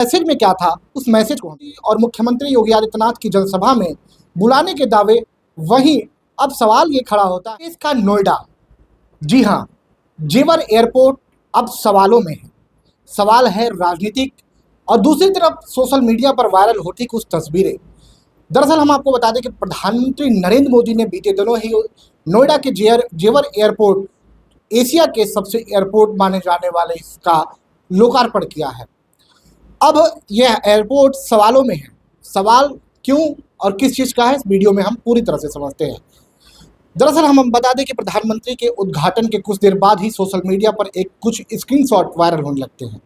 Message में क्या था, उस मैसेज को और मुख्यमंत्री योगी आदित्यनाथ की जनसभा में बुलाने के दावे। वहीं अब सवाल ये खड़ा होता है इसका नोएडा, जी हाँ, जेवर एयरपोर्ट अब सवालों में है। सवाल है राजनीतिक, और दूसरी तरफ सोशल मीडिया पर वायरल होती कुछ तस्वीरें। दरअसल हम आपको बता दें कि प्रधानमंत्री नरेंद्र मोदी ने बीते दिनों ही नोएडा के जेवर एयरपोर्ट, एशिया के सबसे एयरपोर्ट माने जाने वाले इसका लोकार्पण किया है। अब यह एयरपोर्ट सवालों में है। सवाल क्यों और किस चीज़ का है, इस वीडियो में हम पूरी तरह से समझते हैं। दरअसल हम बता दें कि प्रधानमंत्री के उद्घाटन के कुछ देर बाद ही सोशल मीडिया पर कुछ स्क्रीनशॉट वायरल होने लगते हैं,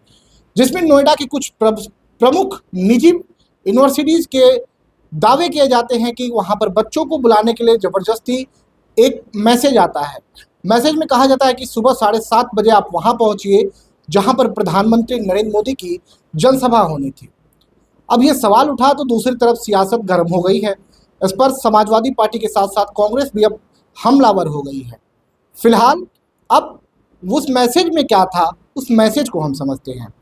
जिसमें नोएडा के कुछ प्रमुख निजी यूनिवर्सिटीज़ के दावे किए जाते हैं कि वहाँ पर बच्चों को बुलाने के लिए ज़बरदस्ती एक मैसेज आता है। मैसेज में कहा जाता है कि सुबह 7:30 बजे आप वहाँ पहुँचिए जहाँ पर प्रधानमंत्री नरेंद्र मोदी की जनसभा होनी थी। अब ये सवाल उठा तो दूसरी तरफ सियासत गर्म हो गई है। इस पर समाजवादी पार्टी के साथ साथ कांग्रेस भी अब हमलावर हो गई है। फिलहाल अब उस मैसेज में क्या था, उस मैसेज को हम समझते हैं।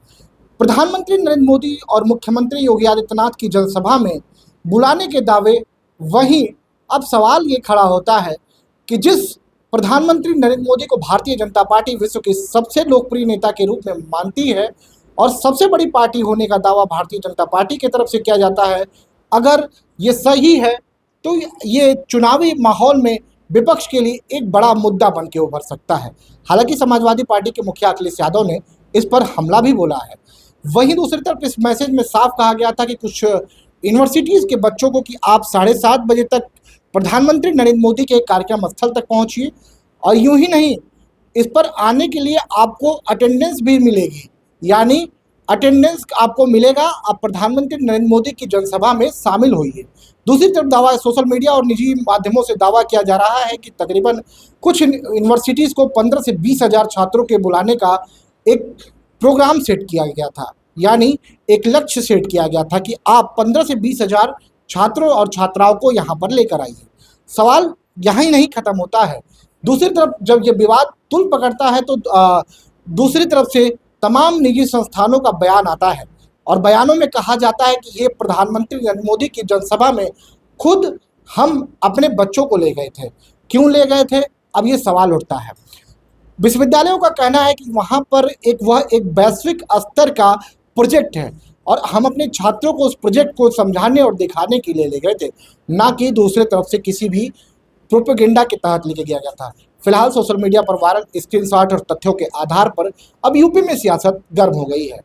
प्रधानमंत्री नरेंद्र मोदी और मुख्यमंत्री योगी आदित्यनाथ की जनसभा में बुलाने के दावे। वहीं अब सवाल ये खड़ा होता है कि जिस प्रधानमंत्री नरेंद्र मोदी को भारतीय जनता पार्टी विश्व के सबसे लोकप्रिय नेता के रूप में मानती है और सबसे बड़ी पार्टी होने का दावा भारतीय जनता पार्टी की तरफ से किया जाता है, अगर ये सही है तो ये चुनावी माहौल में विपक्ष के लिए एक बड़ा मुद्दा बन के उभर सकता है। हालांकि समाजवादी पार्टी के मुखिया अखिलेश यादव ने इस पर हमला भी बोला है। वहीं दूसरी तरफ इस मैसेज में साफ कहा गया था कि कुछ यूनिवर्सिटीज़ के बच्चों को कि आप 7:30 बजे तक प्रधानमंत्री नरेंद्र मोदी के कार्यक्रम स्थल तक पहुंचिए, और यूं ही नहीं, इस पर आने के लिए आपको अटेंडेंस भी मिलेगी, यानी अटेंडेंस आपको मिलेगा, आप प्रधानमंत्री नरेंद्र मोदी की जनसभा में शामिल होइए। दूसरी तरफ दावा सोशल मीडिया और निजी माध्यमों से दावा किया जा रहा है कि तकरीबन कुछ यूनिवर्सिटीज़ को 15 से 20 हज़ार छात्रों के बुलाने का एक प्रोग्राम सेट किया गया था, यानी एक लक्ष्य सेट किया गया था कि आप 15 से 20 हज़ार छात्रों और छात्राओं को यहाँ पर लेकर आइए। सवाल यहाँ ही नहीं खत्म होता है। दूसरी तरफ जब ये विवाद तुल पकड़ता है तो दूसरी तरफ से तमाम निजी संस्थानों का बयान आता है, और बयानों में कहा जाता है कि ये प्रधानमंत्री नरेंद्र मोदी की जनसभा में खुद हम अपने बच्चों को ले गए थे। क्यों ले गए थे, अब ये सवाल उठता है। विश्वविद्यालयों का कहना है कि वहाँ पर वह एक वैश्विक स्तर का प्रोजेक्ट है और हम अपने छात्रों को उस प्रोजेक्ट को समझाने और दिखाने के लिए ले गए थे, ना कि दूसरी तरफ से किसी भी प्रोपेगेंडा के तहत लेके गया गया था। फिलहाल सोशल मीडिया पर वायरल स्क्रीनशॉट और तथ्यों के आधार पर अब यूपी में सियासत गर्म हो गई है।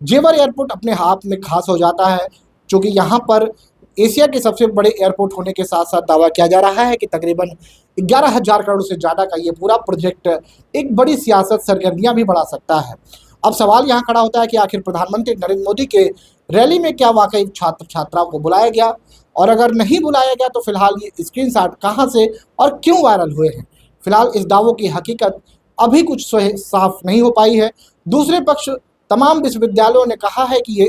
जेवर एयरपोर्ट अपने हाथ में खास हो जाता है, क्योंकि यहाँ पर एशिया के सबसे बड़े एयरपोर्ट होने के साथ साथ दावा किया जा रहा है कि तकरीबन 11,000 करोड़ से ज़्यादा का ये पूरा प्रोजेक्ट एक बड़ी सियासत सरगर्मियाँ भी बढ़ा सकता है। अब सवाल यहाँ खड़ा होता है कि आखिर प्रधानमंत्री नरेंद्र मोदी के रैली में क्या वाकई छात्र छात्राओं को बुलाया गया, और अगर नहीं बुलाया गया तो फिलहाल ये स्क्रीनशॉट कहाँ से और क्यों वायरल हुए हैं। फिलहाल इस दावों की हकीकत अभी कुछ साफ नहीं हो पाई है। दूसरे पक्ष तमाम विश्वविद्यालयों ने कहा है कि ये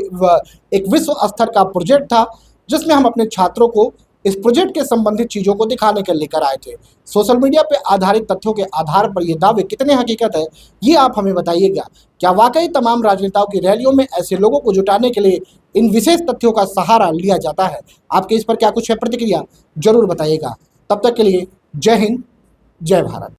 एक विश्व स्तर का प्रोजेक्ट था, जिसमें हम अपने छात्रों को इस प्रोजेक्ट के संबंधित चीज़ों को दिखाने के लेकर आए थे। सोशल मीडिया पर आधारित तथ्यों के आधार पर ये दावे कितने हकीकत है, ये आप हमें बताइएगा। क्या वाकई तमाम राजनेताओं की रैलियों में ऐसे लोगों को जुटाने के लिए इन विशेष तथ्यों का सहारा लिया जाता है? आपके इस पर क्या कुछ है प्रतिक्रिया, जरूर बताइएगा। तब तक के लिए जय हिंद, जय भारत।